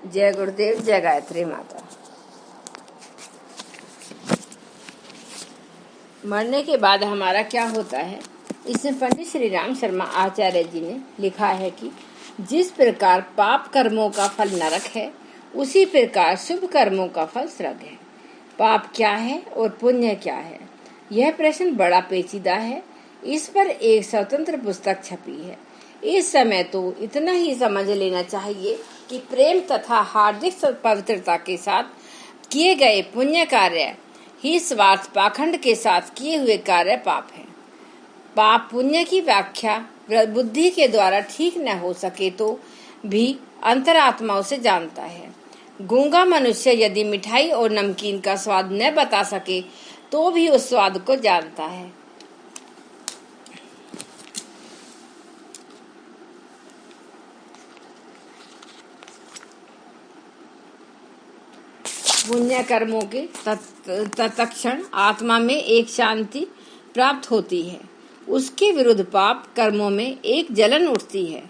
जय गुरुदेव, जय गायत्री माता। मरने के बाद हमारा क्या होता है, इसमें पंडित श्री राम शर्मा आचार्य जी ने लिखा है कि जिस प्रकार पाप कर्मों का फल नरक है, उसी प्रकार शुभ कर्मों का फल स्वर्ग है। पाप क्या है और पुण्य क्या है, यह प्रश्न बड़ा पेचीदा है। इस पर एक स्वतंत्र पुस्तक छपी है। इस समय तो इतना ही समझ लेना चाहिए कि प्रेम तथा हार्दिक पवित्रता के साथ किए गए पुण्य कार्य ही स्वार्थ पाखंड के साथ किए हुए कार्य पाप है। पाप पुण्य की व्याख्या बुद्धि के द्वारा ठीक न हो सके तो भी अंतरात्मा उसे जानता है। गूंगा मनुष्य यदि मिठाई और नमकीन का स्वाद न बता सके तो भी उस स्वाद को जानता है। पुण्य कर्मों के तत्क्षण आत्मा में एक शांति प्राप्त होती है। उसके विरुद्ध पाप कर्मों में एक जलन उठती है।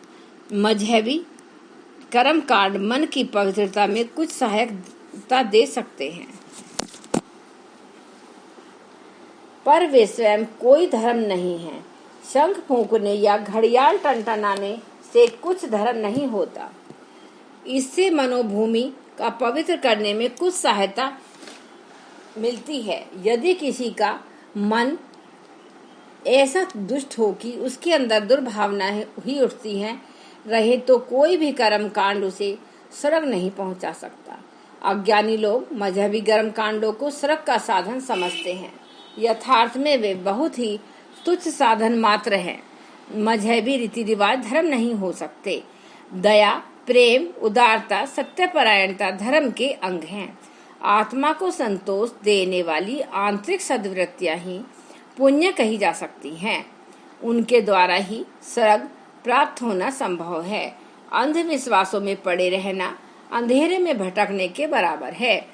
मजहबी कर्म कांड मन की पवित्रता में कुछ सहायता दे सकते हैं, पर वे स्वयं कोई धर्म नहीं है। शंख फूंकने या घड़ियाल टनटनाने से कुछ धर्म नहीं होता। इससे मनोभूमि का पवित्र करने में कुछ सहायता मिलती है। यदि किसी का मन ऐसा दुष्ट हो कि उसके अंदर दुर्भावनाएं ही उठती हैं रहे तो कोई भी कर्म कांड उसे स्वर्ग नहीं पहुंचा सकता। अज्ञानी लोग मजहबी कर्म कांडों को स्वर्ग का साधन समझते हैं। यथार्थ में वे बहुत ही तुच्छ साधन मात्र हैं। मजहबी रीति रिवाज धर्म नहीं हो सकते। दया, प्रेम, उदारता, सत्यपरायणता धर्म के अंग हैं। आत्मा को संतोष देने वाली आंतरिक सद्वृत्तियां ही पुण्य कही जा सकती हैं। उनके द्वारा ही स्वर्ग प्राप्त होना संभव है। अंधविश्वासों में पड़े रहना अंधेरे में भटकने के बराबर है।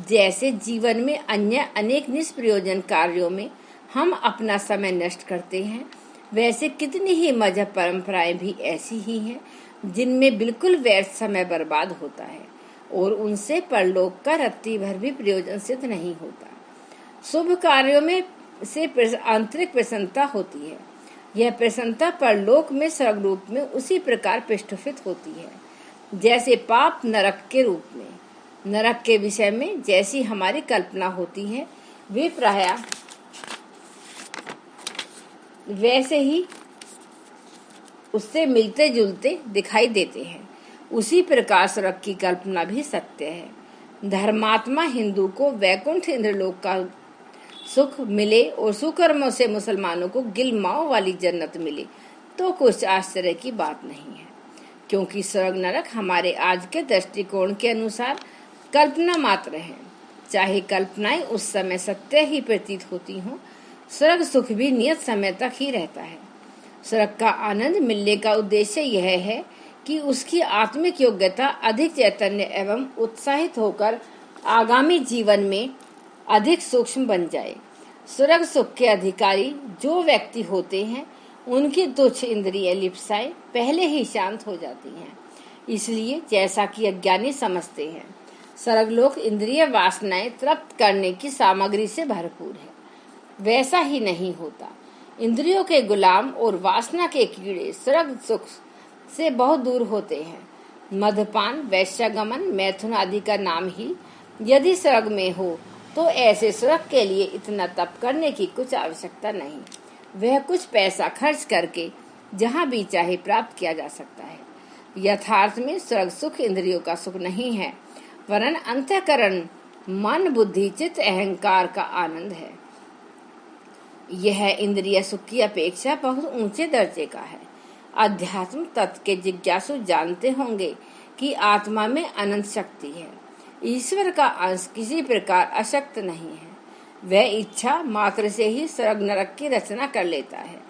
जैसे जीवन में अन्य अनेक निष्प्रयोजन कार्यों में हम अपना समय नष्ट करते हैं, वैसे कितनी ही मजहब परंपराएं भी ऐसी ही हैं जिनमें बिल्कुल व्यर्थ समय बर्बाद होता है और उनसे परलोक का रत्ती भर भी प्रयोजन सिद्ध नहीं होता। शुभ कार्यों में से आंतरिक प्रसन्नता होती है। यह प्रसन्नता परलोक में स्वर्ग रूप में उसी प्रकार प्रस्फुटित होती है जैसे पाप नरक के रूप में। नरक के विषय में जैसी हमारी कल्पना होती है वे प्रायः वैसे ही उससे मिलते जुलते दिखाई देते हैं। उसी प्रकार स्वर्ग की कल्पना भी सत्य है। धर्मात्मा हिंदू को वैकुंठ इंद्रलोक का सुख मिले और सुकर्मों से मुसलमानों को गिलमाओ वाली जन्नत मिले तो कुछ आश्चर्य की बात नहीं है, क्योंकि स्वर्ग नरक हमारे आज के दृष्टिकोण के अनुसार कल्पना मात्र है। चाहे कल्पनाएं उस समय सत्य ही प्रतीत होती हों, स्वर्ग सुख भी नियत समय तक ही रहता है। स्वर्ग का आनंद मिलने का उद्देश्य यह है कि उसकी आत्मिक योग्यता अधिक चैतन्य एवं उत्साहित होकर आगामी जीवन में अधिक सूक्ष्म बन जाए। स्वर्ग सुख के अधिकारी जो व्यक्ति होते हैं उनकी तुच्छ इंद्रिय लिप्साएं पहले ही शांत हो जाती हैं। इसलिए जैसा कि अज्ञानी समझते हैं स्वर्गलोक इंद्रिय वासनाएं तृप्त करने की सामग्री से भरपूर है, वैसा ही नहीं होता। इंद्रियों के गुलाम और वासना के कीड़े स्वर्ग सुख से बहुत दूर होते हैं। मद्यपान, वैश्यगमन, मैथुन आदि का नाम ही यदि स्वर्ग में हो तो ऐसे स्वर्ग के लिए इतना तप करने की कुछ आवश्यकता नहीं। वह कुछ पैसा खर्च करके जहाँ भी चाहे प्राप्त किया जा सकता है। यथार्थ में स्वर्ग सुख इंद्रियों का सुख नहीं है, वरन अंतःकरण, मन, बुद्धि, चित्त, अहंकार का आनंद है। यह इंद्रिय सुख की अपेक्षा बहुत ऊंचे दर्जे का है। अध्यात्म तत्व के जिज्ञासु जानते होंगे कि आत्मा में अनंत शक्ति है। ईश्वर का अंश किसी प्रकार अशक्त नहीं है। वह इच्छा मात्र से ही स्वर्ग नरक की रचना कर लेता है।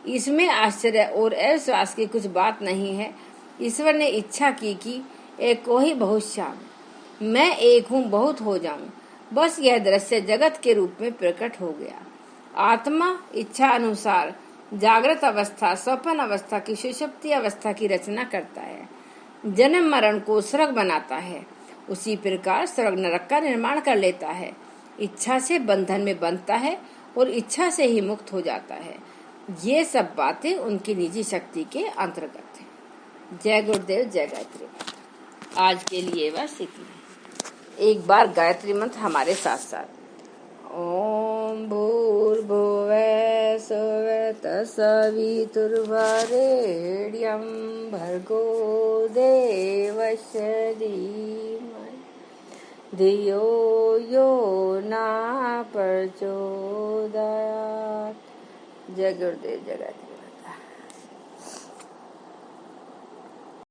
इसमें आश्चर्य और अविश्वास की कुछ बात नहीं है। ईश्वर ने इच्छा की कि एक को ही बहुत श्याम, मैं एक हूँ बहुत हो जाऊं। बस यह दृश्य जगत के रूप में प्रकट हो गया। आत्मा इच्छा अनुसार जागृत अवस्था, स्वप्न अवस्था की, सुषुप्ति अवस्था की रचना करता है। जन्म मरण को स्वर्ग बनाता है, उसी प्रकार स्वर्ग नरक का निर्माण कर लेता है। इच्छा से बंधन में बंधता है और इच्छा से ही मुक्त हो जाता है। ये सब बातें उनकी निजी शक्ति के अंतर्गत है। जय गुरुदेव, जय गायत्री। आज के लिए बस इतना। एक बार गायत्री मंत्र हमारे साथ साथ। ओम भूर्भुवः स्वः तत्सवितुर्वरेण्यं भर्गो देवस्य धीमहि धियो यो न प्रचोदयात्। जय गुरुदेव, जय गायत्री।